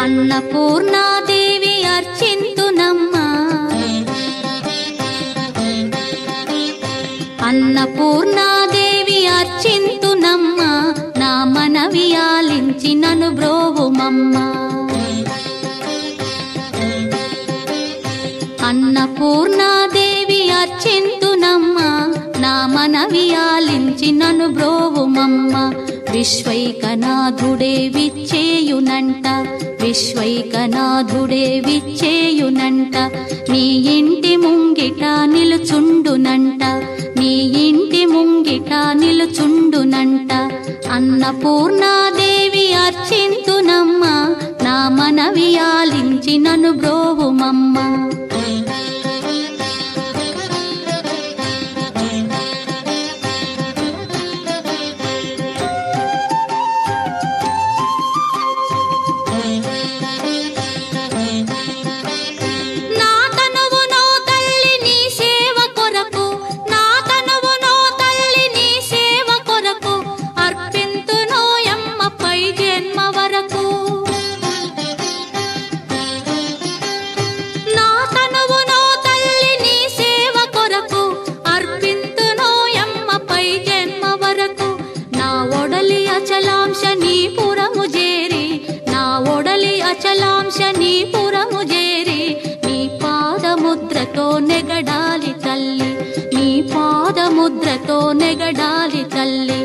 అన్నపూర్ణాదేవి అర్చింతునమ్మా, అన్నపూర్ణాదేవి అర్చింతునమ్మా, నా మనవి ఆలించి నన్ను బ్రోవుమమ్మా. అన్నపూర్ణాదేవి అర్చింతునమ్మా, నా మనవి ఆలించి నన్ను బ్రోవుమమ్మా. విశ్వైకనాథుడే విచ్చేయునంట, విశ్వైకనాథుడే విచ్చేయునంట, నీ ఇంటి ముంగిట నిలుచుండునంట, నీ ఇంటి ముంగిట నిలుచుండునంట. అన్నపూర్ణాదేవి అర్చింతునమ్మా, నా మనవి ఆలించి నన్ను బ్రోవుమమ్మా. అచలాంశనీపురము చేరి నీ పాదముద్రతో నెగడాలి తల్లి, నీ పాదముద్రతో నెగడాలి తల్లి.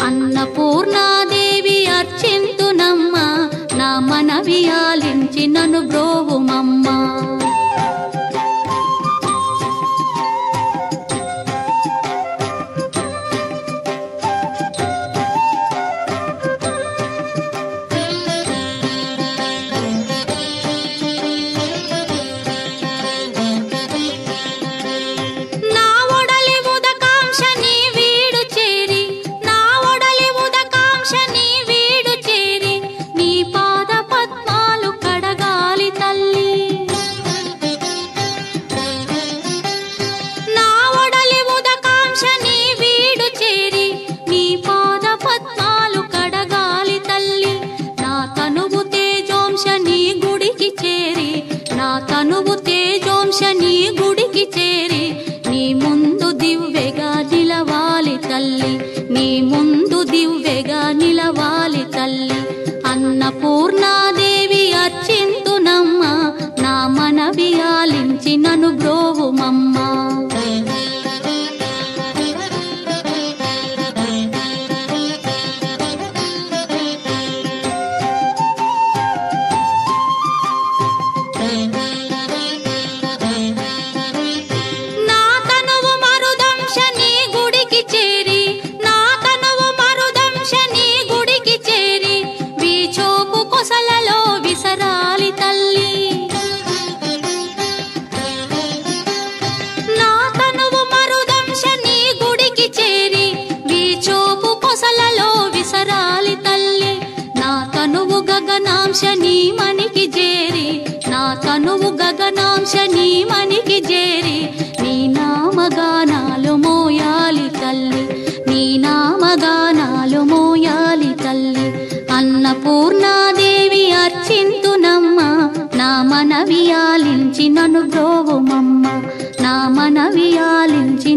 అన్నపూర్ణాదేవి అర్చింతునమ్మా, నా మనవి ఆలించి నన్ను బ్రోవుమమ్మా. తనువు తేజోంశని గుడికి చేరి నీ ముందు దివ్వెగా నిలవాలి తల్లి, నీ ముందు దివ్వెగా నిలవాలి తల్లి. అన్నపూర్ణాదేవి అర్చింతునమ్మా, నా మనవి ఆలించి నన్ను బ్రోవుమమ్మా. గగనాంశని మనికి చేరి, నా తనువు గగనాంశని మనికి చేరి నీ నామగానాలు మోయాలి తల్లి, నీ నామగానాలు మోయాలి తల్లి. అన్నపూర్ణాదేవి అర్చింతునమ్మా, నా మనవి ఆలించి నన్ను బ్రోవుమమ్మా, నా మనవి ఆలించి